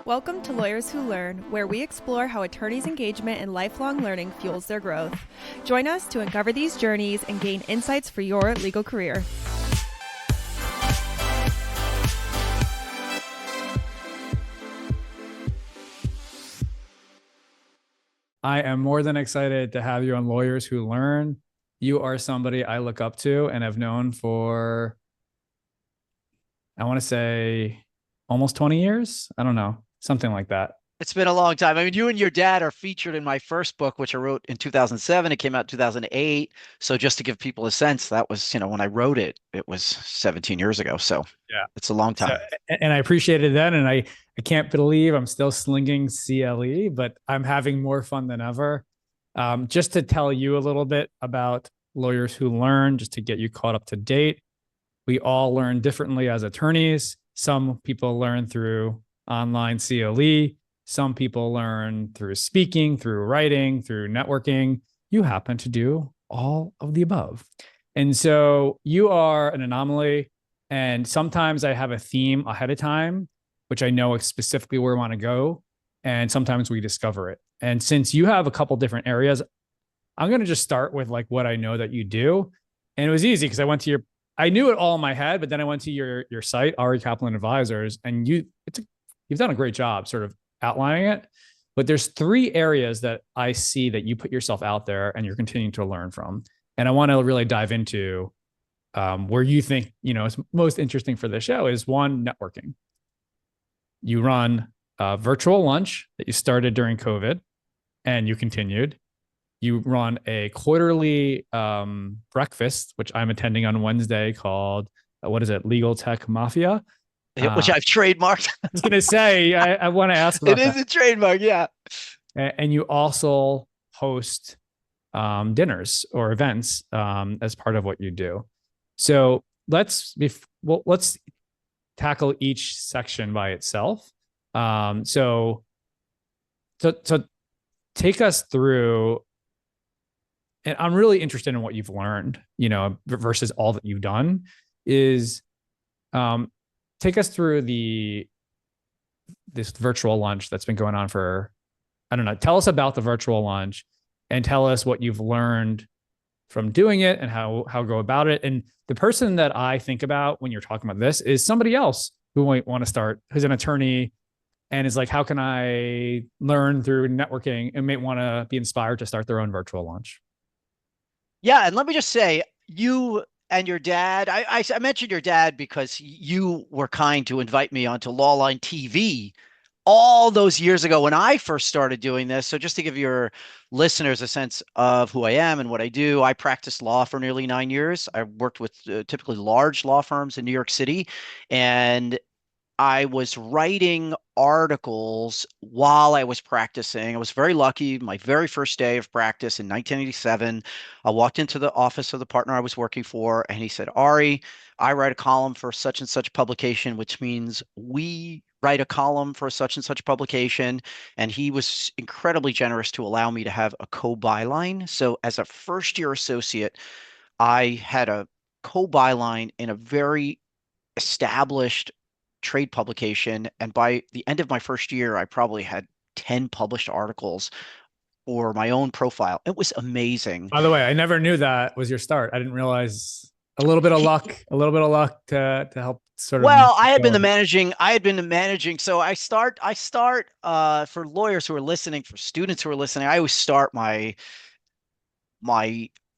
Welcome to Lawyers Who Learn, where we explore how attorneys' engagement and lifelong learning fuels their growth. Join us to uncover these journeys and gain insights for your legal career. I am more than excited to have you on Lawyers Who Learn. You are somebody I look up to and have known for, I want to say, almost 20 years. I don't know, something like that. It's been a long time. I mean, you and your dad are featured in my first book, which I wrote in 2007. It came out in 2008. So just to give people a sense, that was, when I wrote it, it was 17 years ago. So Yeah, it's a long time. and I appreciated it then. And I can't believe I'm still slinging CLE, but I'm having more fun than ever. Just to tell you a little bit about Lawyers Who Learn, just to get you caught up to date. We all learn differently as attorneys. Some people learn through online CLE. Some people learn through speaking, through writing, through networking. You happen to do all of the above. And so you are an anomaly. And sometimes I have a theme ahead of time, which I know specifically where I want to go. And sometimes we discover it. And since you have a couple different areas, I'm going to just start with like what I know that you do. And it was easy because I knew it all in my head, but then I went to your site, Ari Kaplan Advisors, and you've done a great job sort of outlining it. But there's three areas that I see that you put yourself out there and you're continuing to learn from. And I want to really dive into where you think, is most interesting for this show is one, networking. You run a virtual lunch that you started during COVID and you continued. You run a quarterly breakfast, which I'm attending on Wednesday called, what is it? Legal Tech Mafia. Which I've trademarked. I was going to say, I want to ask about that. It is a trademark, yeah. And you also host dinners or events as part of what you do. So let's tackle each section by itself. So take us through, and I'm really interested in what you've learned, versus all that you've done is, take us through this virtual lunch that's been going on for, I don't know, tell us about the virtual lunch and tell us what you've learned from doing it and how go about it. And the person that I think about when you're talking about this is somebody else who might want to start, who's an attorney and is like, how can I learn through networking and may want to be inspired to start their own virtual lunch? Yeah. And let me just say, you and your dad, I mentioned your dad because you were kind to invite me onto Lawline TV all those years ago when I first started doing this. So just to give your listeners a sense of who I am and what I do, I practiced law for nearly 9 years. I worked with typically large law firms in New York City, and I was writing articles while I was practicing. I was very lucky. My very first day of practice in 1987, I walked into the office of the partner I was working for, and he said, Ari, I write a column for such and such publication, which means we write a column for such and such publication. And he was incredibly generous to allow me to have a co-byline. So as a first-year associate, I had a co-byline in a very established trade publication. And by the end of my first year, I probably had 10 published articles for my own profile. It was amazing. By the way, I never knew that was your start. I didn't realize a little bit of luck to help sort of. Well, I had been the managing. So I start for lawyers who are listening, for students who are listening, I always start my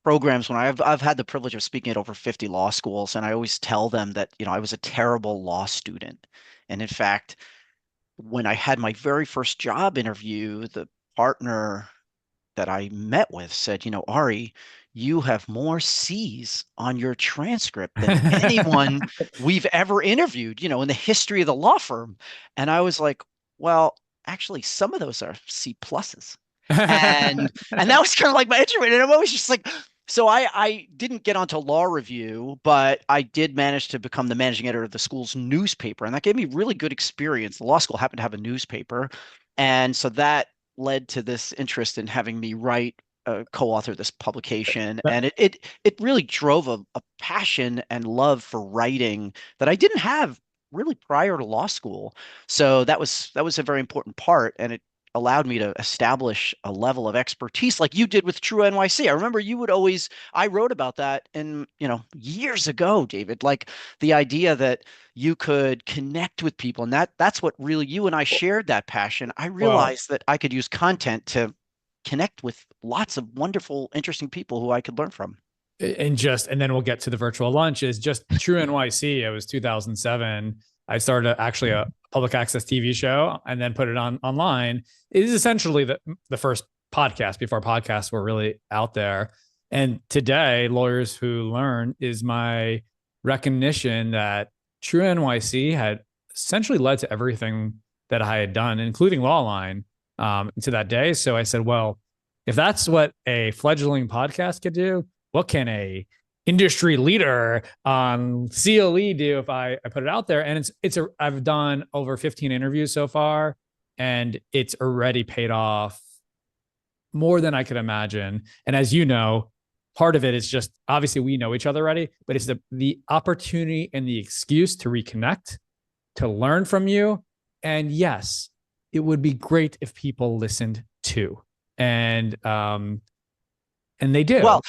programs when I've had the privilege of speaking at over 50 law schools, and I always tell them that, I was a terrible law student. And in fact, when I had my very first job interview, the partner that I met with said, Ari, you have more C's on your transcript than anyone we've ever interviewed, in the history of the law firm. And I was like, well, actually, some of those are C pluses. And that was kind of like my entry. And I'm always just like, so I didn't get onto law review, but I did manage to become the managing editor of the school's newspaper. And that gave me really good experience. The law school happened to have a newspaper. And so that led to this interest in having me co-author this publication. And it really drove a passion and love for writing that I didn't have really prior to law school. So that was a very important part, and it allowed me to establish a level of expertise like you did with True NYC. I remember you would always, I wrote about that in, years ago, David, like the idea that you could connect with people. And that's what really you and I shared that passion. I Well, realized that I could use content to connect with lots of wonderful, interesting people who I could learn from. and then we'll get to the virtual lunch is just True NYC. It was 2007. I started actually a public access TV show and then put it on online. It is essentially the first podcast before podcasts were really out there. And today, Lawyers Who Learn is my recognition that True NYC had essentially led to everything that I had done, including Lawline, to that day. So I said, well, if that's what a fledgling podcast could do, what can a industry leader on CLE do if I put it out there? And I've done over 15 interviews so far, and it's already paid off more than I could imagine. And as you know, part of it is just obviously we know each other already, but it's the opportunity and the excuse to reconnect, to learn from you. And yes, it would be great if people listened too. And they do. Well,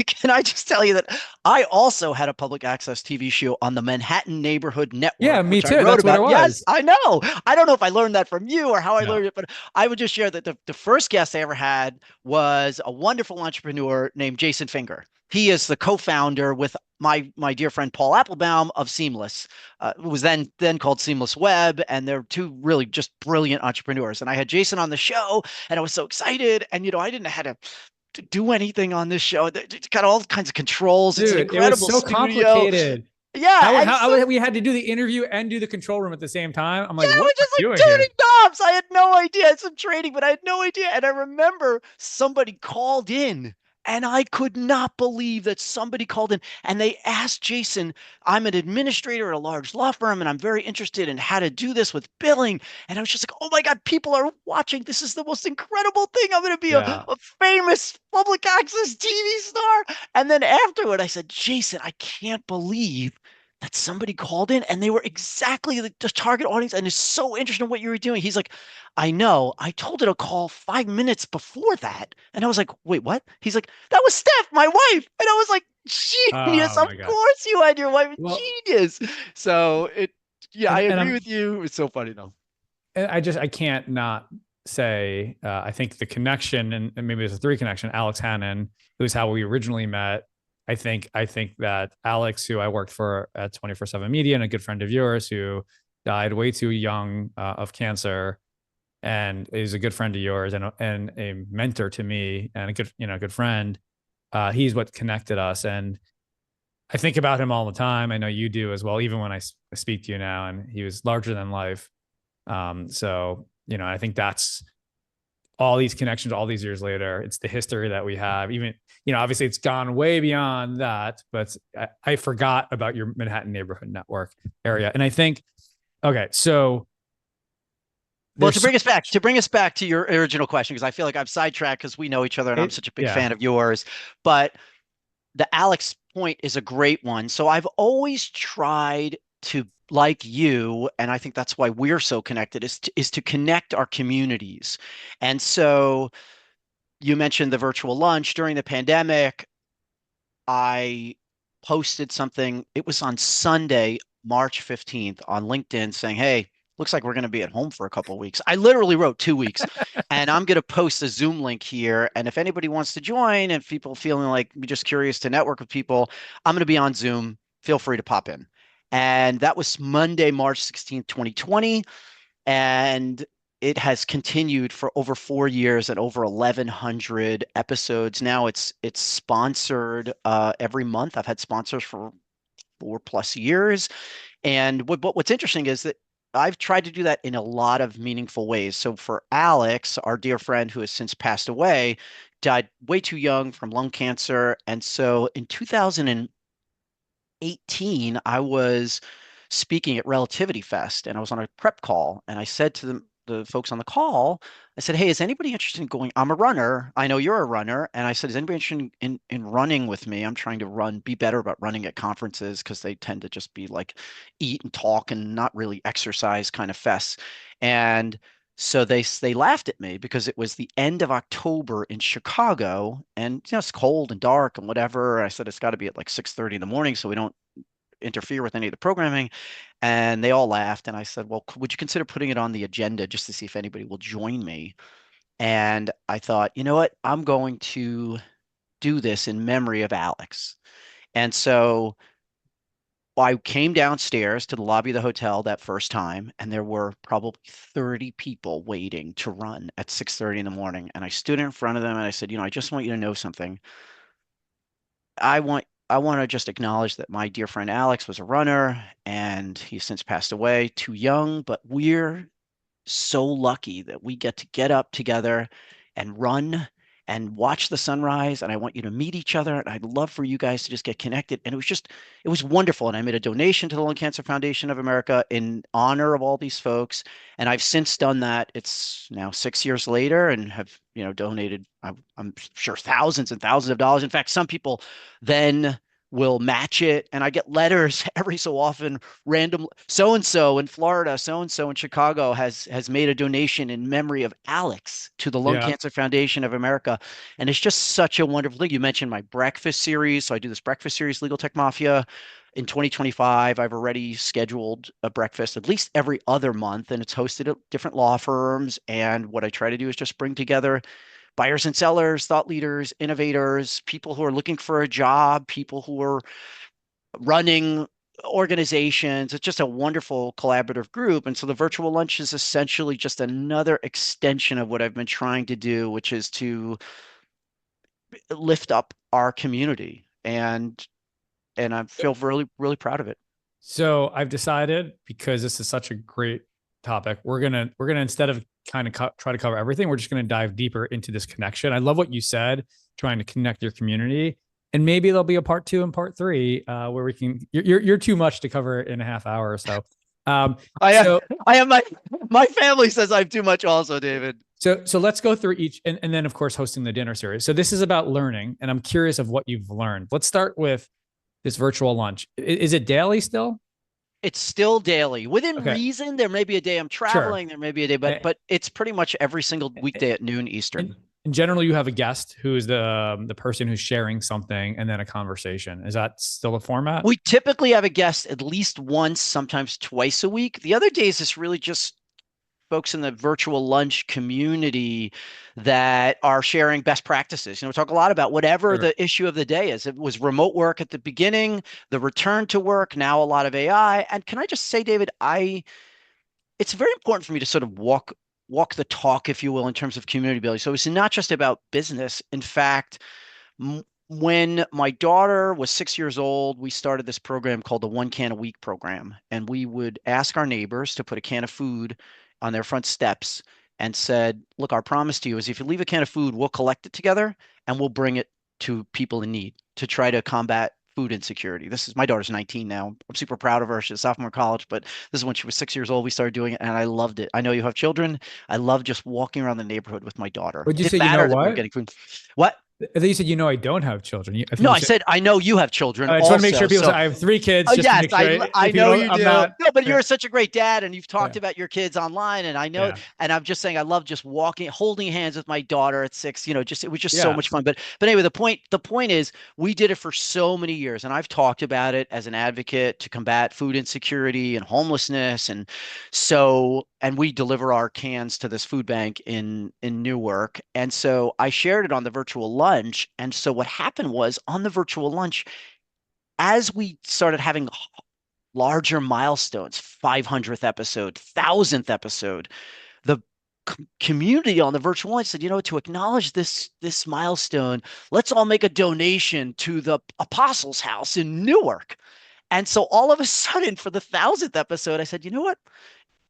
can I just tell you that I also had a public access TV show on the Manhattan Neighborhood Yeah, Network, me which I too. wrote That's what it about. Yes, was. I know. I don't know if I learned that from you or how I No. learned it, but I would just share that the first guest I ever had was a wonderful entrepreneur named Jason Finger. He is the co-founder with my dear friend Paul Applebaum of Seamless. It was then called Seamless Web, and they're two really just brilliant entrepreneurs. And I had Jason on the show, and I was so excited. And I didn't know how to do anything on this show. It's got all kinds of controls. It's an Dude, it was incredible so studio. complicated. Yeah, and so How we had to do the interview and do the control room at the same time. I'm yeah, like, it what was am I just like doing here? turning knobs. I had no idea. I had some training, but I had no idea. And I remember somebody called in, and I could not believe that somebody called in and they asked Jason, I'm an administrator at a large law firm, and I'm very interested in how to do this with billing. And I was just like, oh my God, people are watching. This is the most incredible thing. I'm going to be Yeah. a famous public access TV star. And then afterward, I said, Jason, I can't believe that somebody called in and they were exactly the target audience and is so interested in what you were doing. He's like, I know. I told her to call 5 minutes before that. And I was like, wait, what? He's like, that was Steph, my wife. And I was like, genius. Oh Of my God. course you had your wife. Well, Genius. So yeah, I and agree I'm with you. It's so funny though. and I can't not say I think the connection and maybe there's a three connection. Alex Hannon, who's how we originally met. I think that Alex, who I worked for at 24/7 Media, and a good friend of yours who died way too young of cancer, and is a good friend of yours and a mentor to me and a good friend. He's what connected us, and I think about him all the time. I know you do as well, even when I speak to you now. And he was larger than life. So I think that's all these connections, all these years later. It's the history that we have. Even obviously, it's gone way beyond that. But I forgot about your Manhattan Neighborhood Network area, and I think okay, so Well, there's so to bring us back to your original question, because I feel like I've sidetracked because we know each other and I'm it such a big yeah. fan of yours. But the Alex point is a great one. So I've always tried to, like you, and I think that's why we're so connected, is to connect our communities. And so you mentioned the virtual lunch during the pandemic. I posted something. It was on Sunday, March 15th on LinkedIn saying, hey, looks like we're going to be at home for a couple of weeks. I literally wrote 2 weeks, and I'm going to post a Zoom link here. And if anybody wants to join, and people feeling like just curious to network with people, I'm going to be on Zoom. Feel free to pop in. And that was Monday, March 16th, 2020. And it has continued for over 4 years and over 1,100 episodes. Now it's sponsored every month. I've had sponsors for 4+ years. And what's interesting is that I've tried to do that in a lot of meaningful ways. So for Alex, our dear friend who has since passed away, died way too young from lung cancer. And so in 2018, I was speaking at Relativity Fest and I was on a prep call and I said to them, the folks on the call, I said, "Hey, is anybody interested in going? I'm a runner. I know you're a runner." And I said, "Is anybody interested in running with me? I'm trying to be better about running at conferences because they tend to just be like eat and talk and not really exercise kind of fests." And so they laughed at me because it was the end of October in Chicago, and it's cold and dark and whatever. I said it's got to be at like 6:30 in the morning so we don't interfere with any of the programming. And they all laughed. And I said, "Well, would you consider putting it on the agenda just to see if anybody will join me?" And I thought, you know what? I'm going to do this in memory of Alex. And so I came downstairs to the lobby of the hotel that first time, and there were probably 30 people waiting to run at 6:30 in the morning. And I stood in front of them and I said, I just want you to know something. I want to just acknowledge that my dear friend Alex was a runner and he's since passed away, too young, but we're so lucky that we get up together and run and watch the sunrise. And I want you to meet each other. And I'd love for you guys to just get connected. And it was wonderful. And I made a donation to the Lung Cancer Foundation of America in honor of all these folks. And I've since done that. It's now 6 years later and have, donated, I'm sure thousands and thousands of dollars. In fact, some people then will match it. And I get letters every so often, random so and so in Florida, so and so in Chicago has made a donation in memory of Alex to the Lung Yeah. Cancer Foundation of America. And it's just such a wonderful thing. You mentioned my breakfast series. So I do this breakfast series, Legal Tech Mafia. In 2025, I've already scheduled a breakfast at least every other month, and it's hosted at different law firms. And what I try to do is just bring together buyers and sellers, thought leaders, innovators, people who are looking for a job, people who are running organizations. It's just a wonderful collaborative group. And so the virtual lunch is essentially just another extension of what I've been trying to do, which is to lift up our community. And I feel really, really proud of it. So I've decided, because this is such a great topic, we're gonna instead of kind of try to cover everything, we're just gonna dive deeper into this connection. I love what you said, trying to connect your community, and maybe there'll be a part 2 and part 3 where we can. You're too much to cover in a half hour or so. I So have my family says I'm too much also, David. so let's go through each, and then of course hosting the dinner series. So this is about learning, and I'm curious of what you've learned. Let's start with this virtual lunch. Is it daily still? It's still daily. Within Okay, reason, there may be a day I'm sure. traveling, there may be a day, but it's pretty much every single weekday at noon Eastern. In general, you have a guest who is the person who's sharing something, and then a conversation. Is that still the format? We typically have a guest at least once, sometimes twice a week. The other days, it's really just folks in the virtual lunch community that are sharing best practices. We talk a lot about whatever Sure. the issue of the day is. It was remote work at the beginning, the return to work, now a lot of AI. And can I just say, David, it's very important for me to sort of walk the talk, if you will, in terms of community building. So it's not just about business. In fact, when my daughter was 6 years old, we started this program called the One Can a Week program. And we would ask our neighbors to put a can of food on their front steps and said, "Look, our promise to you is if you leave a can of food, we'll collect it together and we'll bring it to people in need to try to combat food insecurity." My daughter's 19 now. I'm super proud of her. She's a sophomore in college, but this is when she was 6 years old. We started doing it and I loved it. I know you have children. I love just walking around the neighborhood with my daughter. Would you It say, didn't you know matter that we were what? getting food. What? I think you said, I don't have children. I think No, you I said, I know you have children I just want to make also. sure people So say I have 3 kids. oh, Just to yes, make sure. I If you know don't, you I'm do. not. No, but Yeah, you're such a great dad, and you've talked yeah, about your kids online, and I know, yeah, and I'm just saying, I love just holding hands with my daughter at 6. It was just so yeah. much fun. But anyway, the point is, we did it for so many years, and I've talked about it as an advocate to combat food insecurity and homelessness, and we deliver our cans to this food bank in Newark, and so I shared it on the virtual lunch, and so what happened was on the virtual lunch, as we started having larger milestones, 500th episode, 1000th episode, the community on the virtual line said, to acknowledge this milestone, let's all make a donation to the Apostles' House in Newark. And so all of a sudden, for the 1000th episode, I said, you know what?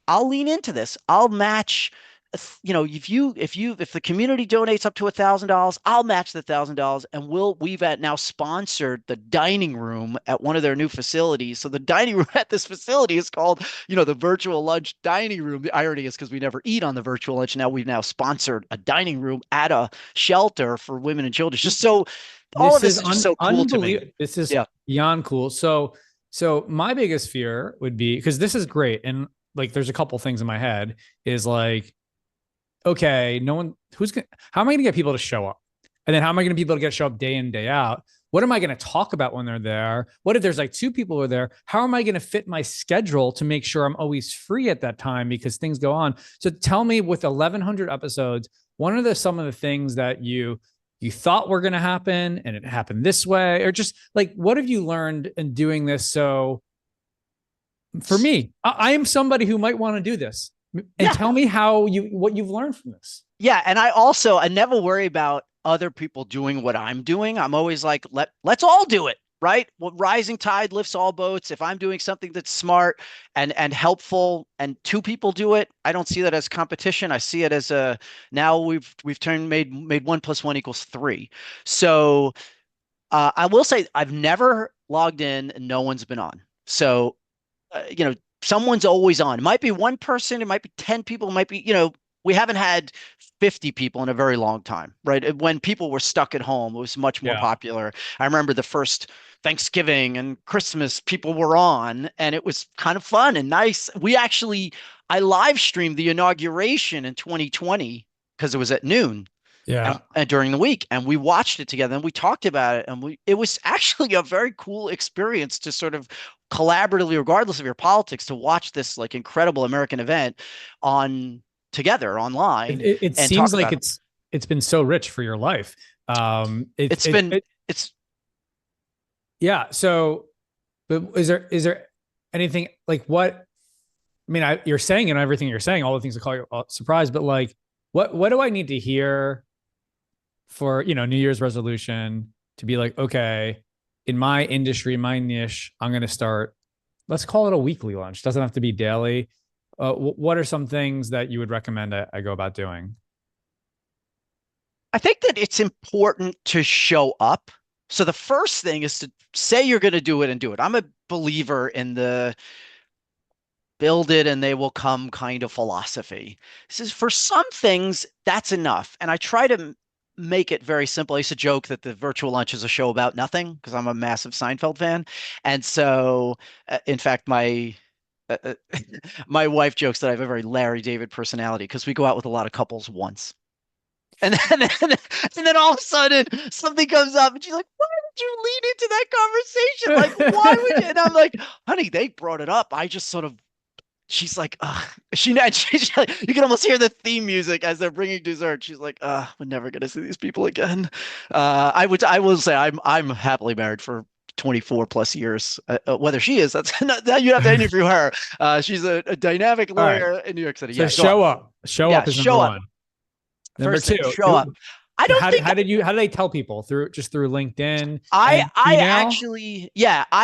I'll lean into this. I'll match if the community donates up to $1,000, I'll match the $1,000, and we've now sponsored the dining room at one of their new facilities. So the dining room at this facility is called, the virtual lunch dining room. The irony is because we never eat on the virtual lunch. Now we've sponsored a dining room at a shelter for women and children. Just so all of this is just so cool to me. This is beyond cool. So my biggest fear would be, because this is great, and like there's a couple things in my head, is like, okay, how am I going to get people to show up? And then how am I going to be able to show up day in, day out? What am I going to talk about when they're there? What if there's like 2 people who are there? How am I going to fit my schedule to make sure I'm always free at that time, because things go on? So tell me, with 1,100 episodes, what are some of the things that you thought were going to happen and it happened this way? Or just like, what have you learned in doing this? So for me, I am somebody who might want to do this. And tell me what you've learned from this. Yeah. And I never worry about other people doing what I'm doing. I'm always like, let's all do it, right? Well, rising tide lifts all boats. If I'm doing something that's smart and helpful, and 2 people do it, I don't see that as competition. I see it as now we've made 1 + 1 = 3. So I will say I've never logged in and no one's been on. So, someone's always on. It might be 1 person, it might be 10 people, it might be, we haven't had 50 people in a very long time, right? When people were stuck at home, it was much more popular. I remember the first Thanksgiving and Christmas, people were on, and it was kind of fun and nice. I live streamed the inauguration in 2020 because it was at noon. Yeah. And during the week, and we watched it together and we talked about it, and it was actually a very cool experience to sort of collaboratively, regardless of your politics, to watch this like incredible American event together online. It seems like it's been so rich for your life. So, but is there anything like what? I mean, you're saying, and everything you're saying, all the things that call you surprise, but like, what do I need to hear for, New Year's resolution to be like, okay, in my industry, my niche, I'm going to start, let's call it a weekly lunch. Doesn't have to be daily. What are some things that you would recommend I go about doing? I think that it's important to show up. So the first thing is to say you're going to do it and do it. I'm a believer in the build it and they will come kind of philosophy. This is, for some things, that's enough. And I try to make it very simple. I used to joke that the virtual lunch is a show about nothing because I'm a massive Seinfeld fan. And so, in fact, my wife jokes that I have a very Larry David personality because we go out with a lot of couples once. And then all of a sudden something comes up and she's like, why did you lean into that conversation? Like, why would you? And I'm like, honey, they brought it up. I just sort of, she's like, she's like, you can almost hear the theme music as they're bringing dessert. She's like, we're never going to see these people again. I will say I'm happily married for 24 plus years. Whether she is, that's not, you have to interview her. She's a dynamic lawyer in New York City. So show up is number one. Number two, show up. I don't think. How did they tell people? Through LinkedIn? I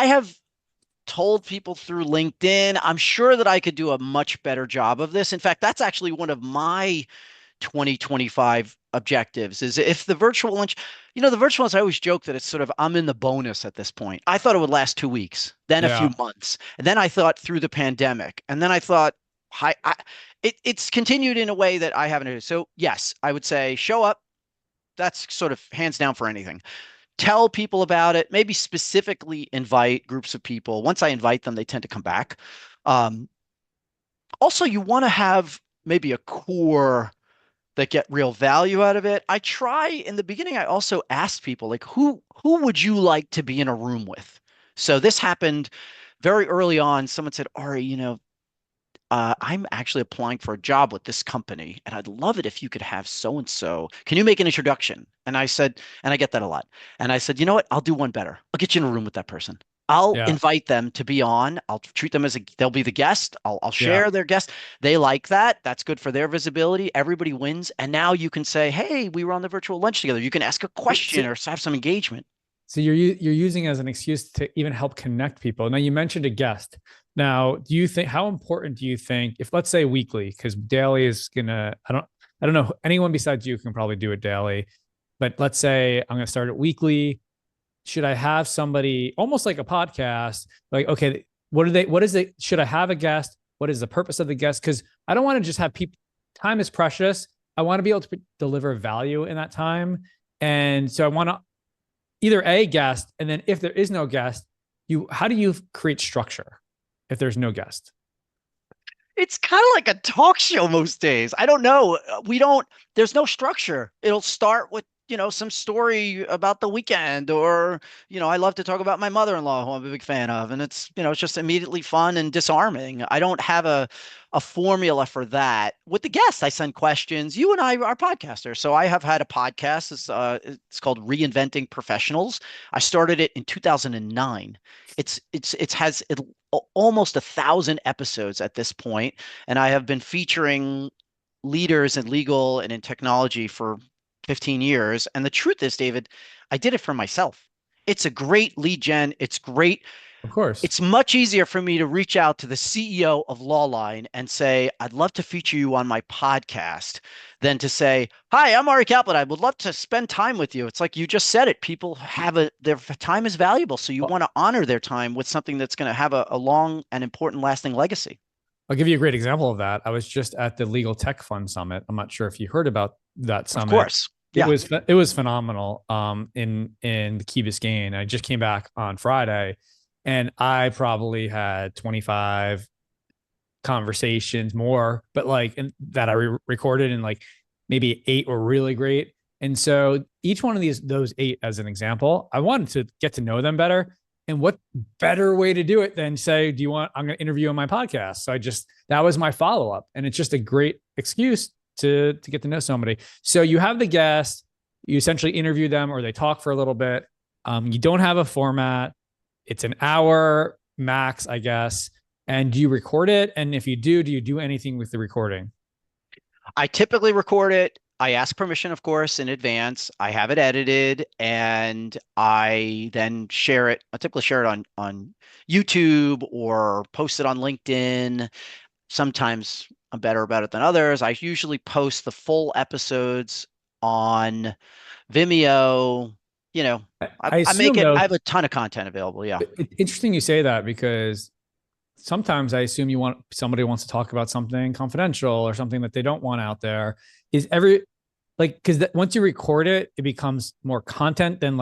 have told people through LinkedIn. I'm sure that I could do a much better job of this. In fact, that's actually one of my 2025 objectives, is if the virtual lunch, the virtual lunch, I always joke that it's sort of, I'm in the bonus at this point. I thought it would last 2 weeks, then a few months. And then I thought through the pandemic. And then I thought, it's continued in a way that I haven't. So yes, I would say show up. That's sort of hands down for anything. Tell people about it. Maybe specifically invite groups of people. Once I invite them, they tend to come back. Also, you want to have maybe a core that get real value out of it. I try in the beginning, I also ask people like, who would you like to be in a room with? So this happened very early on. Someone said, Ari, I'm actually applying for a job with this company, and I'd love it if you could have so-and-so. Can you make an introduction? And I said, and I get that a lot. And I said, you know what? I'll do one better. I'll get you in a room with that person. I'll invite them to be on. I'll treat them as they'll be the guest. I'll share their guest. They like that. That's good for their visibility. Everybody wins. And now you can say, hey, we were on the virtual lunch together. You can ask a question or have some engagement. So you're using it as an excuse to even help connect people. Now you mentioned a guest. Now, how important do you think, if let's say weekly, because daily is gonna, I don't know, anyone besides you can probably do it daily, but let's say I'm gonna start it weekly. Should I have somebody almost like a podcast? Like, okay, what is it? Should I have a guest? What is the purpose of the guest? Because I don't want to just have people, time is precious. I want to be able to deliver value in that time. And so I want to either a guest, and then if there is no guest, how do you create structure if there's no guest? It's kind of like a talk show most days. I don't know. There's no structure. It'll start with, some story about the weekend, or, I love to talk about my mother-in-law, who I'm a big fan of. And it's just immediately fun and disarming. I don't have a formula for that. With the guests, I send questions. You and I are podcasters. So I have had a podcast. It's called Reinventing Professionals. I started it in 2009. It has almost 1,000 episodes at this point, and I have been featuring leaders in legal and in technology for 15 years. And the truth is, David, I did it for myself. It's a great lead gen. It's great. Of course. It's much easier for me to reach out to the CEO of Lawline and say, I'd love to feature you on my podcast, than to say, hi, I'm Ari Kaplan. I would love to spend time with you. It's like you just said it. People their time is valuable. So you want to honor their time with something that's going to have a long and important lasting legacy. I'll give you a great example of that. I was just at the Legal Tech Fund Summit. I'm not sure if you heard about that summit. Of course. Yeah. It was phenomenal in the Key Biscayne. I just came back on Friday, and I probably had 25 conversations more, but that I recorded, and maybe 8 were really great. And so each one of those 8, as an example, I wanted to get to know them better. And what better way to do it than say, I'm going to interview on my podcast. So that was my follow-up. And it's just a great excuse to get to know somebody. So you have the guest, you essentially interview them, or they talk for a little bit. You don't have a format. It's an hour max, I guess. And do you record it? And if you do you do anything with the recording? I typically record it. I ask permission, of course, in advance. I have it edited, and I then share it. I typically share it on YouTube or post it on LinkedIn. Sometimes I'm better about it than others. I usually post the full episodes on Vimeo. I have a ton of content available. Yeah. Interesting you say that, because sometimes I assume somebody wants to talk about something confidential or something that they don't want out there. Because once you record it, it becomes more content than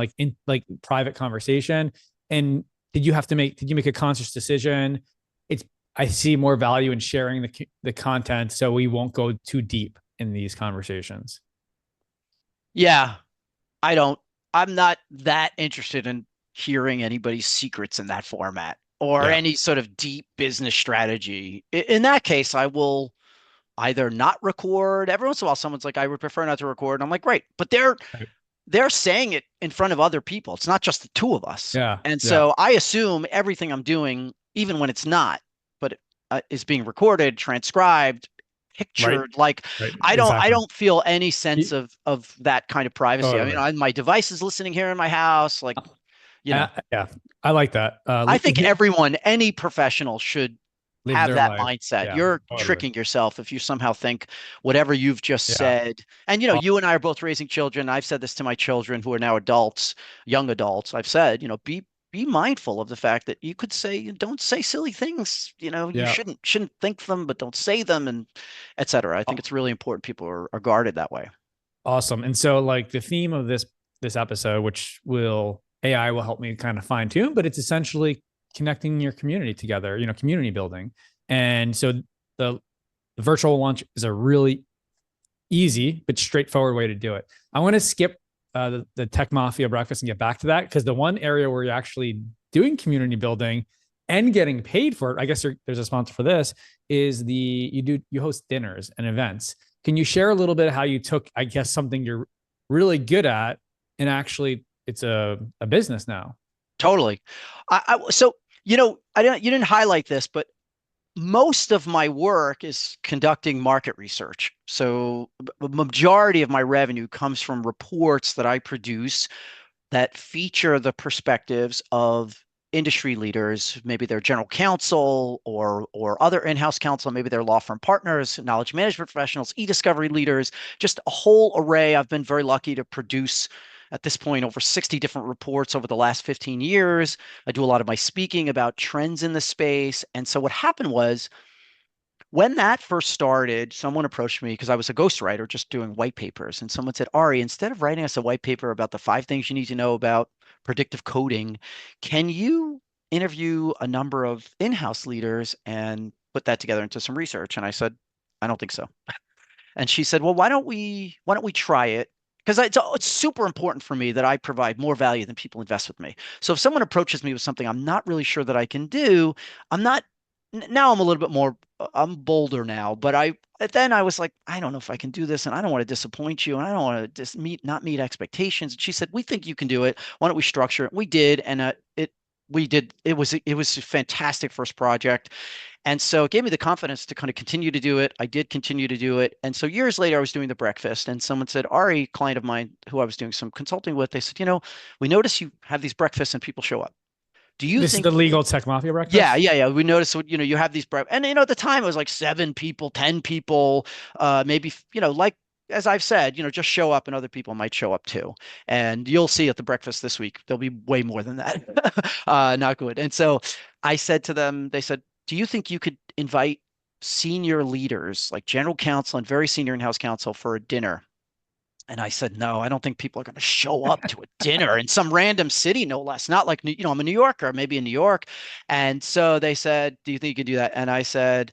private conversation. And did you make a conscious decision? I see more value in sharing the content, so we won't go too deep in these conversations. Yeah, I'm not that interested in hearing anybody's secrets in that format, or any sort of deep business strategy. In that case, I will either not record. Every once in a while, someone's like, I would prefer not to record. And I'm like, great. But they're saying it in front of other people. It's not just the two of us. Yeah. And so I assume everything I'm doing, even when it's not, but is being recorded, transcribed, pictured. Right. I don't feel any sense of that kind of privacy. I mean, my device is listening here in my house. Yeah, I like that. I think any professional should have that mindset. Yeah, You're totally tricking yourself if you somehow think whatever you've just said. And you and I are both raising children. I've said this to my children, who are now adults, young adults. I've said, be mindful of the fact that you could say, don't say silly things. You shouldn't think them, but don't say them, and et cetera. I think it's really important people are guarded that way. Awesome. And so the theme of this episode, which AI will help me kind of fine tune, but it's essentially connecting your community together, community building. And so the virtual lunch is a really easy but straightforward way to do it. I want to skip the tech mafia breakfast and get back to that, because the one area where you're actually doing community building and getting paid for it, I guess there's a sponsor for this, is you host dinners and events. Can you share a little bit how you took, I guess, something you're really good at, and actually it's a business now? Totally. You didn't highlight this, but most of my work is conducting market research. So the majority of my revenue comes from reports that I produce that feature the perspectives of industry leaders, maybe they're general counsel or other in-house counsel, maybe they're law firm partners, knowledge management professionals, e-discovery leaders, just a whole array. I've been very lucky to produce at this point over 60 different reports over the last 15 years. I do a lot of my speaking about trends in the space. And so what happened was when that first started, someone approached me because I was a ghostwriter just doing white papers. And someone said, Ari, instead of writing us a white paper about the 5 things you need to know about predictive coding, can you interview a number of in-house leaders and put that together into some research? And I said, I don't think so. And she said, well, why don't we try it? Because it's super important for me that I provide more value than people invest with me. So if someone approaches me with something I'm not really sure that I can do, I'm not now I'm a little bit more I'm bolder now, but then I was like, I don't know if I can do this and I don't want to disappoint you and I don't want to just not meet expectations. And she said, we think you can do it. Why don't we structure it? We did, and it was a fantastic first project. And so it gave me the confidence to kind of continue to do it. I did continue to do it. And so years later, I was doing the breakfast, and someone said, Ari, client of mine who I was doing some consulting with, they said, we notice you have these breakfasts and people show up. Do you This is think? the legal tech mafia Yeah, breakfast. yeah, yeah. We noticed, you have these and at the time it was like 7 people, 10 people, maybe, like as I've said, just show up and other people might show up too. And you'll see at the breakfast this week, there'll be way more than that. Not good. And so I said to them, they said, do you think you could invite senior leaders like general counsel and very senior in-house counsel for a dinner? And I said, no, I don't think people are going to show up to a dinner in some random city, no less. Not like, I'm a New Yorker, maybe in New York. And so they said, do you think you can do that? And I said,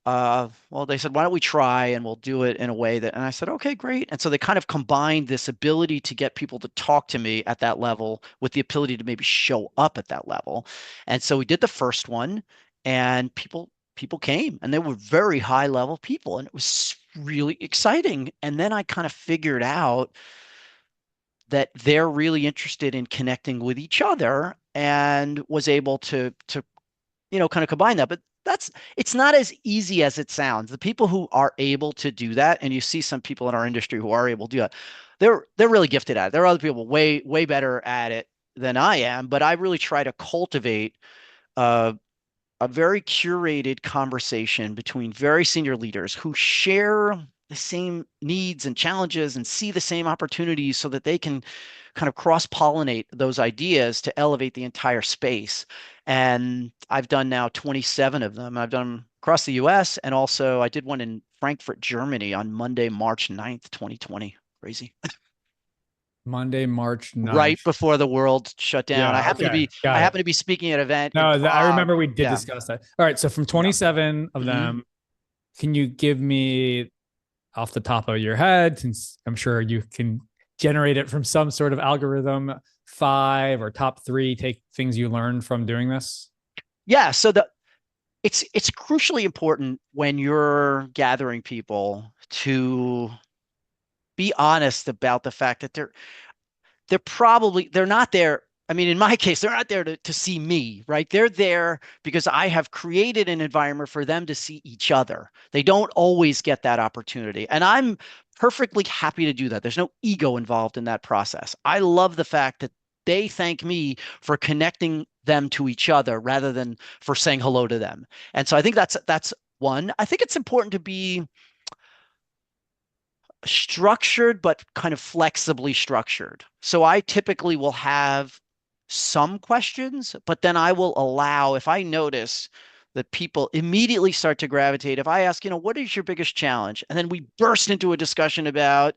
well, they said, why don't we try and we'll do it in a way that, and I said, okay, great. And so they kind of combined this ability to get people to talk to me at that level with the ability to maybe show up at that level. And so we did the first one, and people came, and they were very high level people, and it was really exciting. And then I kind of figured out that they're really interested in connecting with each other and was able to kind of combine that. But it's not as easy as it sounds. The people who are able to do that, and you see some people in our industry who are able to do that, they're really gifted at it. There are other people way better at it than I am, but I really try to cultivate uh, a very curated conversation between very senior leaders who share the same needs and challenges and see the same opportunities so that they can kind of cross-pollinate those ideas to elevate the entire space. And I've done now 27 of them. I've done them across the US, and also I did one in Frankfurt, Germany on Monday, March 9th, 2020. Crazy. Monday, March Right 9th. before the world shut down. I Yeah. happen to Okay. be I Got it. happen to be speaking at an event in No, I Prague. remember we did Yeah. discuss that. All right. So from Yeah. 27 of Mhm. them, can you give me off the top of your head, since I'm sure you can generate it from some sort of algorithm, 5 or top 3 take things you learned from doing this? Yeah. So it's crucially important when you're gathering people to be honest about the fact that they're not there. I mean, in my case, they're not there to see me, right? They're there because I have created an environment for them to see each other. They don't always get that opportunity. And I'm perfectly happy to do that. There's no ego involved in that process. I love the fact that they thank me for connecting them to each other rather than for saying hello to them. And so I think that's one. I think it's important to be structured, but kind of flexibly structured. So I typically will have some questions, but then I will allow, if I notice that people immediately start to gravitate, if I ask, what is your biggest challenge? And then we burst into a discussion about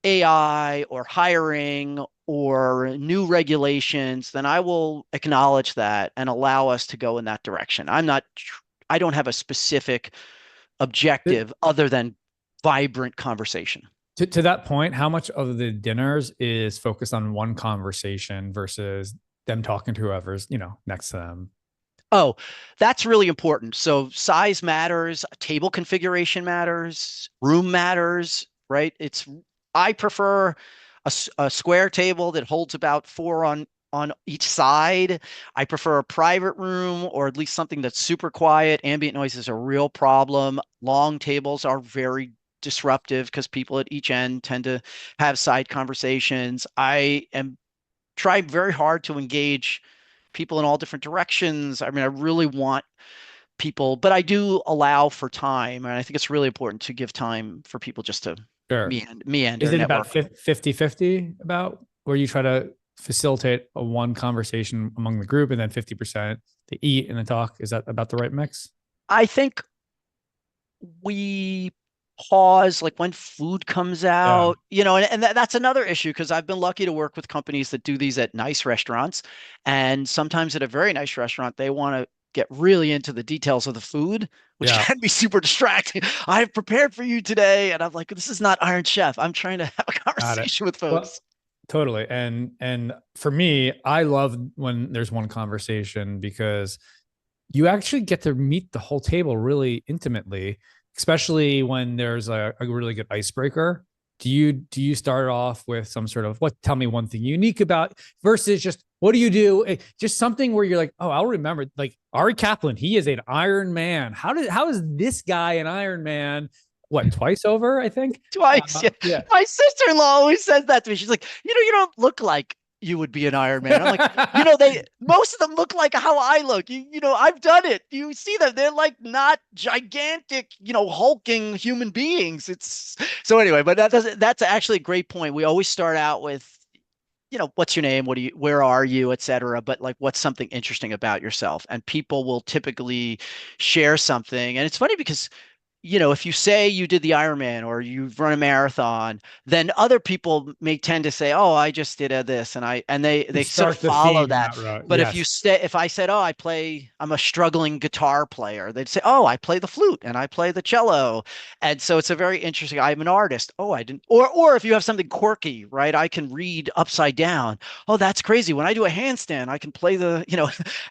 AI or hiring or new regulations, then I will acknowledge that and allow us to go in that direction. I don't have a specific objective other than vibrant conversation. To that point, how much of the dinners is focused on one conversation versus them talking to whoever's, next to them? Oh, that's really important. So size matters, table configuration matters, room matters, right? I prefer a square table that holds about 4 on each side. I prefer a private room, or at least something that's super quiet. Ambient noise is a real problem. Long tables are very disruptive because people at each end tend to have side conversations. I am trying very hard to engage people in all different directions. I mean, I really want people, but I do allow for time. And I think it's really important to give time for people just to Sure. Is meander, it about network. 50-50 about where you try to facilitate a one conversation among the group and then 50% to eat and then talk? Is that about the right mix? I think we pause like when food comes Yeah. out, and that's another issue because I've been lucky to work with companies that do these at nice restaurants. And sometimes at a very nice restaurant, they want to get really into the details of the food, which Yeah. can be super distracting. I've prepared for you today. And I'm like, this is not Iron Chef. I'm trying to have a Got it. conversation with Well, folks. totally. And for me, I love when there's one conversation because you actually get to meet the whole table really intimately, especially when there's a really good icebreaker. Do you start off with some sort of tell me one thing unique about versus just what do you do? Just something where you're like, oh, I'll remember like Ari Kaplan, he is an Iron Man. How is this guy an Iron Man? What, twice over, I think? Twice. Yeah. Yeah. My sister-in-law always says that to me. She's like, you don't look like you would be an Iron Man. I'm like, they most of them look like how I look. I've done it. You see them. They're like not gigantic, hulking human beings. It's so anyway, but that's actually a great point. We always start out with, what's your name? Where are you, et cetera. But like, what's something interesting about yourself? And people will typically share something. And it's funny because if you say you did the Ironman or you've run a marathon, then other people may tend to say, "Oh, I just did this," and You they sort of start the follow theme in that. that route. But Yes. if I said, "Oh, I'm a struggling guitar player," they'd say, "Oh, I play the flute and I play the cello," and so it's a very interesting. I'm an artist. Oh, I didn't. Or if you have something quirky, right? I can read upside down. Oh, that's crazy. When I do a handstand, I can play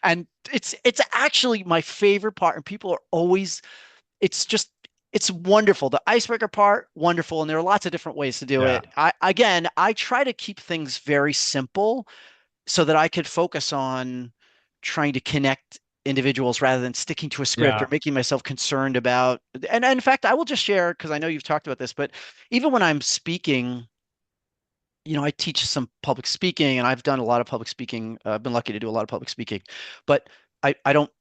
and it's actually my favorite part, and people are always it's just it's wonderful. The icebreaker part, wonderful, and there are lots of different ways to do Yeah. it. I try to keep things very simple so that I could focus on trying to connect individuals rather than sticking to a script or Yeah. making myself concerned about. And in fact, I will just share because I know you've talked about this, but even when I'm speaking, I teach some public speaking and I've done a lot of public speaking. I've been lucky to do a lot of public speaking, but I don't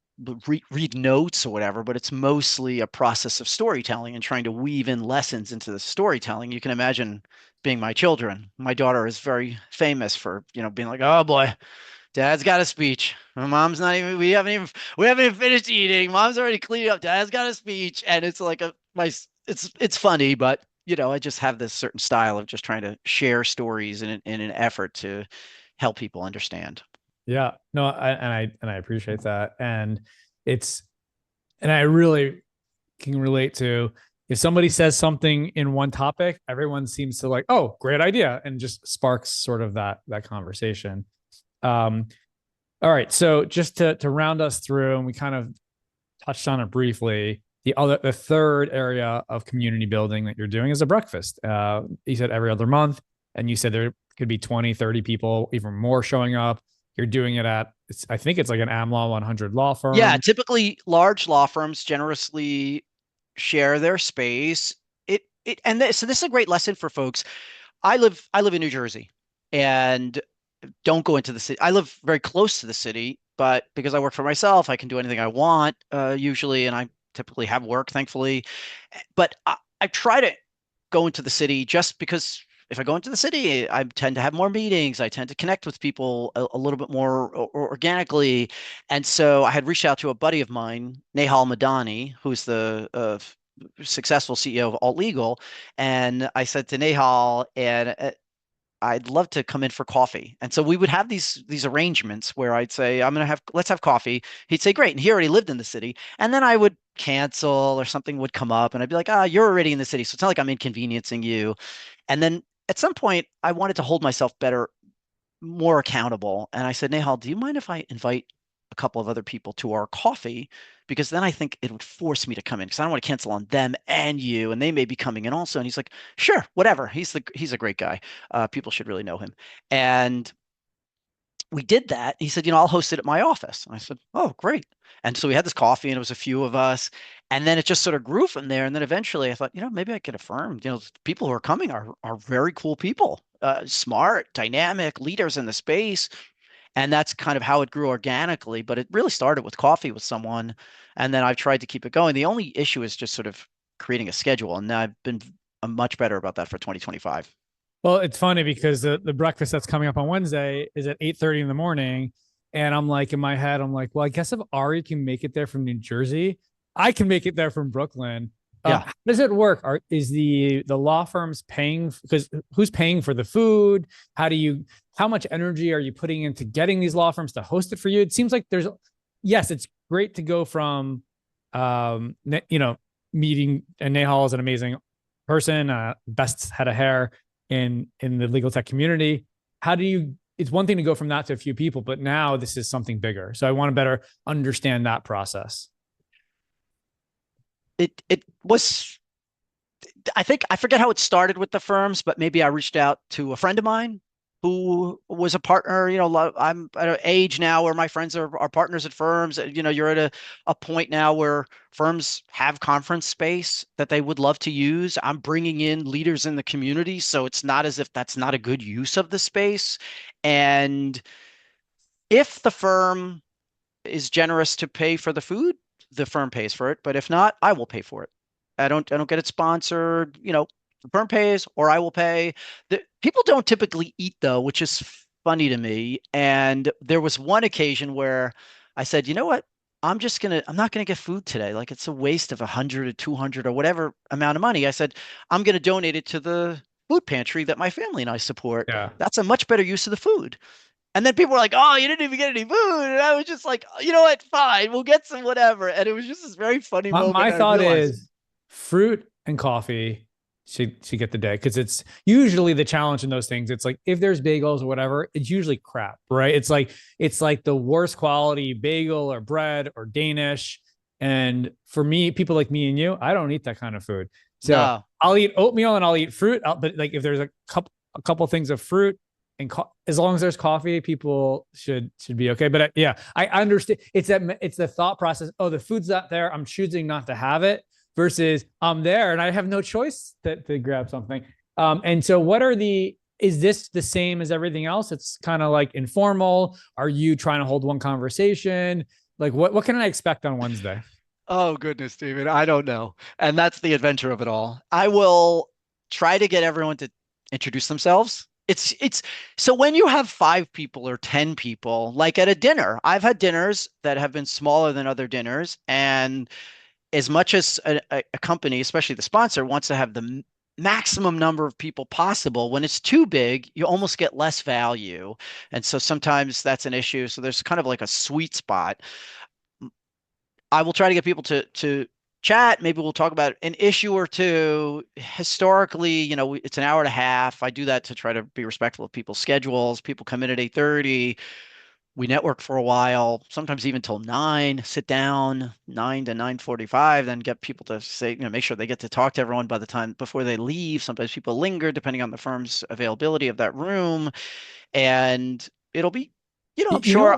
read notes or whatever, but it's mostly a process of storytelling and trying to weave in lessons into the storytelling. You can imagine being my children. My daughter is very famous for, being like, oh boy, Dad's got a speech. My mom's not even, we haven't even finished eating. Mom's already cleaning up. Dad's got a speech. And it's like it's funny, but I just have this certain style of just trying to share stories in an effort to help people understand. Yeah. No, I appreciate that. It's and I really can relate to if somebody says something in one topic, everyone seems to like, oh, great idea, and just sparks sort of that conversation. Um, all right. So just to round us through, and we kind of touched on it briefly. The third area of community building that you're doing is a breakfast. You said every other month, and you said there could be 20, 30 people, even more showing up. You're doing it I think it's like an AmLaw 100 law Yeah, firm. typically large law firms generously share their space. So this is a great lesson for folks. I live in New Jersey and don't go into the city. I live very close to the city, but because I work for myself, I can do anything I want usually, and I typically have work, thankfully. But I try to go into the city just because if I go into the city, I tend to have more meetings. I tend to connect with people a little bit more organically. And so I had reached out to a buddy of mine, Nehal Madani, who's the successful CEO of Alt Legal. And I said to Nehal, and I'd love to come in for coffee. And so we would have these arrangements where I'd say, let's have coffee. He'd say, great. And he already lived in the city. And then I would cancel or something would come up and I'd be like, you're already in the city. So it's not like I'm inconveniencing you. And then at some point I wanted to hold myself better, more accountable. And I said, Nehal, do you mind if I invite a couple of other people to our coffee? Because then I think it would force me to come in because I don't want to cancel on them and you, and they may be coming in also. And he's like, sure, whatever. He's a great guy. People should really know him. And we did that. He said, I'll host it at my office. And I said, oh, great. And so we had this coffee and it was a few of us. And then it just sort of grew from there. And then eventually I thought, maybe I could affirm, people who are coming are very cool people, smart, dynamic leaders in the space. And that's kind of how it grew organically, but it really started with coffee with someone. And then I've tried to keep it going. The only issue is just sort of creating a schedule. And I'm much better about that for 2025. Well, it's funny because the breakfast that's coming up on Wednesday is at 8:30 in the morning. And I'm like, in my head, I'm like, well, I guess if Ari can make it there from New Jersey, I can make it there from Brooklyn. Yeah. How does it work? Is the law firms paying, because who's paying for the food? How much energy are you putting into getting these law firms to host it for you? It seems like yes, it's great to go from, meeting, and Nehal is an amazing person, best head of hair in the legal tech community. It's one thing to go from that to a few people, but now this is something bigger. So I want to better understand that process. It was, I think, I forget how it started with the firms, but maybe I reached out to a friend of mine who was a partner. I'm at an age now where my friends are partners at firms. You're at a point now where firms have conference space that they would love to use. I'm bringing in leaders in the community, so it's not as if that's not a good use of the space. And if the firm is generous to pay for the food, the firm pays for it. But if not, I will pay for it. I don't get it sponsored. The firm pays or I will pay. People don't typically eat though, which is funny to me. And there was one occasion where I said, you know what? I'm not gonna get food today. Like it's a waste of 100 or 200 or whatever amount of money. I said, I'm gonna donate it to the food pantry that my family and I support. Yeah. That's a much better use of the food. And then people were like, "Oh, you didn't even get any food." And I was just like, "You know what? Fine, we'll get some whatever." And it was just this very funny moment. My I thought realized, is fruit and coffee should get the day, because it's usually the challenge in those things. It's like if there's bagels or whatever, it's usually crap, right? It's like the worst quality bagel or bread or Danish. And for me, people like me and you, I don't eat that kind of food. So no, I'll eat oatmeal and I'll eat fruit. But like if there's a couple things of fruit and as long as there's coffee, people should be okay. But yeah, I understand. It's the thought process. Oh, the food's not there, I'm choosing not to have it, versus I'm there and I have no choice to grab something. And so is this the same as everything else? It's kind of like informal. Are you trying to hold one conversation? Like what can I expect on Wednesday? oh goodness, David, I don't know. And that's the adventure of it all. I will try to get everyone to introduce themselves. It's so when you have 5 people or 10 people, like at a dinner, I've had dinners that have been smaller than other dinners, and as much as a company, especially the sponsor, wants to have the maximum number of people possible, when it's too big, you almost get less value. And so sometimes that's an issue. So there's kind of like a sweet spot. I will try to get people to chat. Maybe we'll talk about an issue or two. Historically, it's an hour and a half. I do that to try to be respectful of people's schedules. People come in at 8:30. We network for a while, sometimes even till 9, sit down 9 to 9:45, then get people to say, make sure they get to talk to everyone by the time before they leave. Sometimes people linger depending on the firm's availability of that room. And it'll be, I'm You know sure.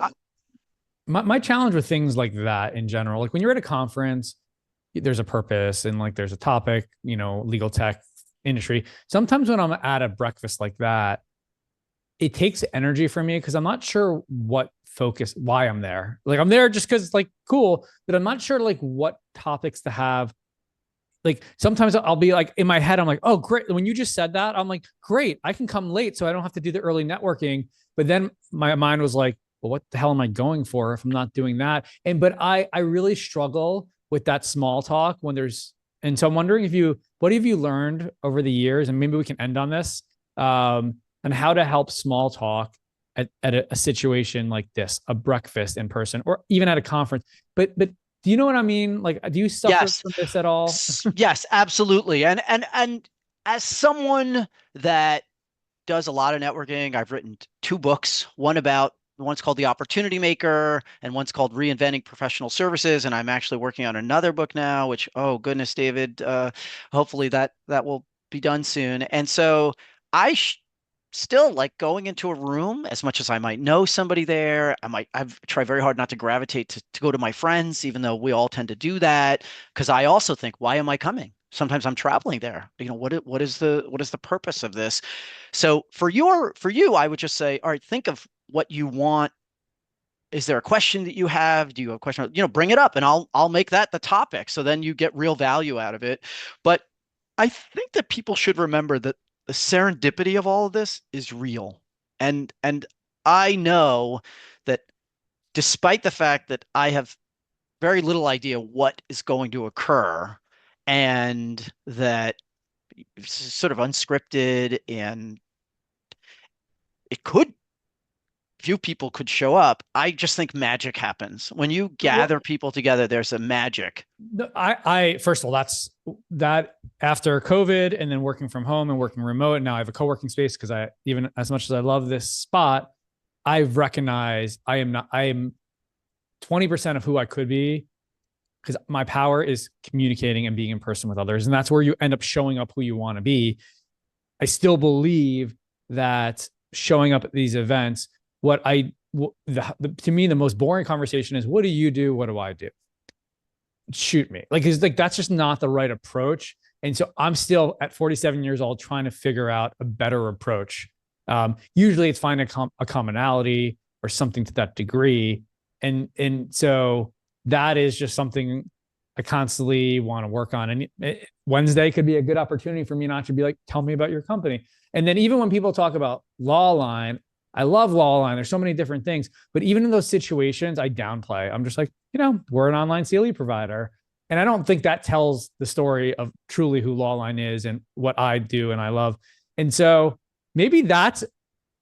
what? My challenge with things like that in general, like when you're at a conference, there's a purpose and like there's a topic, legal tech industry. Sometimes when I'm at a breakfast like that, it takes energy from me because I'm not sure why I'm there. Like I'm there just because it's like cool, but I'm not sure like what topics to have. Like sometimes I'll be like in my head, I'm like, oh, great. When you just said that, I'm like, great, I can come late so I don't have to do the early networking. But then my mind was like, well, what the hell am I going for if I'm not doing that? But I really struggle with that small talk and so I'm wondering what have you learned over the years? And maybe we can end on this. And how to help small talk at a situation like this, a breakfast in person, or even at a conference. But do you know what I mean? Like, do you suffer Yes. from this at all? Yes, absolutely. And as someone that does a lot of networking, I've written 2 books, one's called The Opportunity Maker and one's called Reinventing Professional Services. And I'm actually working on another book now, which, oh goodness, David, hopefully that will be done soon. And so I still like going into a room as much as I might know somebody there. I've tried very hard not to gravitate to go to my friends, even though we all tend to do that. Because I also think, why am I coming? Sometimes I'm traveling there. What is the purpose of this? So for you, I would just say, all right, think of what you want is there a question that you have? Do you have a question? Bring it up and I'll make that the topic. So then you get real value out of it. But I think that people should remember that the serendipity of all of this is real. And I know that despite the fact that I have very little idea what is going to occur and that it's sort of unscripted and it could few people could show up. I just think magic happens when you gather people together. There's a magic. I first of all, that's that after COVID and then working from home and working remote. And now I have a co-working space because even as much as I love this spot, I've recognized I am 20% of who I could be because my power is communicating and being in person with others. And that's where you end up showing up who you want to be. I still believe that showing up at these events, to me, the most boring conversation is, what do you do? What do I do? Shoot me. That's just not the right approach. And so I'm still at 47 years old trying to figure out a better approach. Usually it's finding a commonality or something to that degree. And so that is just something I constantly want to work on. And Wednesday could be a good opportunity for me not to be like, tell me about your company. And then even when people talk about Lawline, I love Lawline. There's so many different things, but even in those situations, I downplay. I'm just like, we're an online CLE provider. And I don't think that tells the story of truly who Lawline is and what I do and I love. And so maybe that's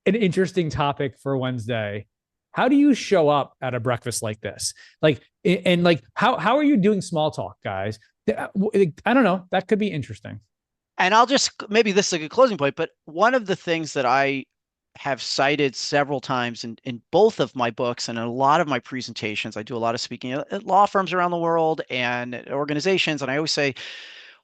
an interesting topic for Wednesday. How do you show up at a breakfast like this? How are you doing small talk, guys? I don't know. That could be interesting. And maybe this is a good closing point, but one of the things that I have cited several times in both of my books and in a lot of my presentations, I do a lot of speaking at law firms around the world and organizations. And I always say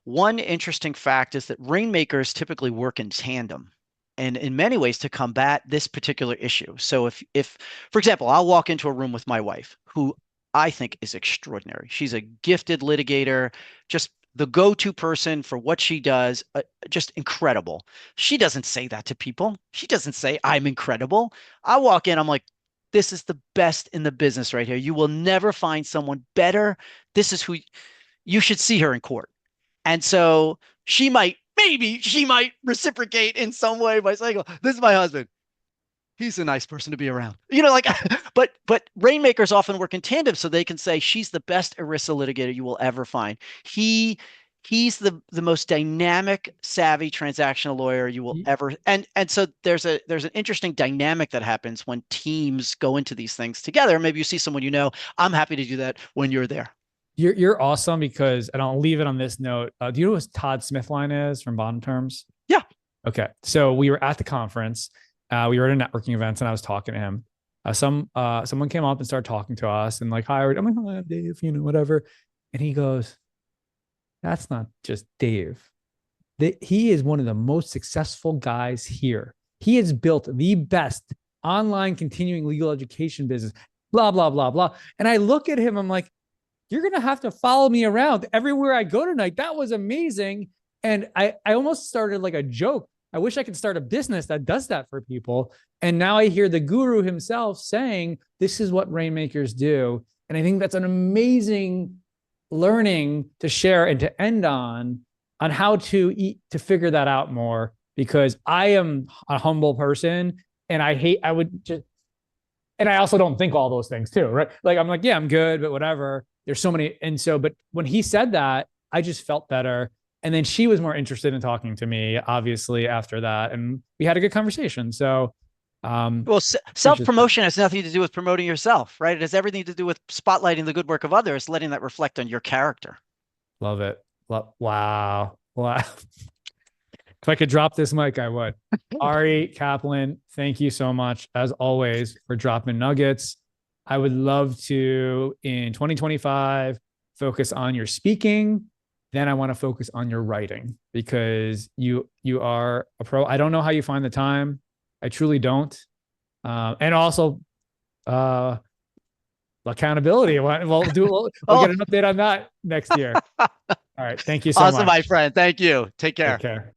one interesting fact is that rainmakers typically work in tandem and in many ways to combat this particular issue. So if, for example, I'll walk into a room with my wife, who I think is extraordinary. She's a gifted litigator, just the go-to person for what she does, just incredible. She doesn't say that to people. She doesn't say, I'm incredible. I walk in, I'm like, this is the best in the business right here. You will never find someone better. This is who you should see her in court. And so maybe she might reciprocate in some way by saying, this is my husband. He's a nice person to be around, but rainmakers often work in tandem so they can say she's the best ERISA litigator you will ever find. He's the most dynamic, savvy transactional lawyer you will ever. And so there's an interesting dynamic that happens when teams go into these things together. Maybe you see someone, I'm happy to do that when you're there. You're awesome because, and I'll leave it on this note. Do you know who Todd Smithline is from Bottom Terms? Yeah. Okay. So we were at the conference. We were at a networking event and I was talking to him. Someone came up and started talking to us and hi, I'm like, oh, Dave, whatever. And he goes, that's not just Dave. He is one of the most successful guys here. He has built the best online continuing legal education business, blah, blah, blah, blah. And I look at him, I'm like, you're going to have to follow me around everywhere I go tonight. That was amazing. And I almost started like a joke. I wish I could start a business that does that for people. And now I hear the guru himself saying, this is what rainmakers do. And I think that's an amazing learning to share and to end on how to figure that out more, because I am a humble person and I also don't think all those things too, right? I'm like, yeah, I'm good, but whatever. There's so many. And so, but when he said that, I just felt better. And then she was more interested in talking to me, obviously, after that. And we had a good conversation. So, self-promotion has nothing to do with promoting yourself, right? It has everything to do with spotlighting the good work of others, letting that reflect on your character. Love it. Wow. If I could drop this mic, I would. Ari Kaplan, thank you so much, as always, for dropping nuggets. I would love to, in 2025, focus on your speaking. Then I want to focus on your writing, because you are a pro. I don't know how you find the time. I truly don't. And also accountability. We'll get an update on that next year. All right. Thank you so much. Awesome, my friend. Thank you. Take care. Take care.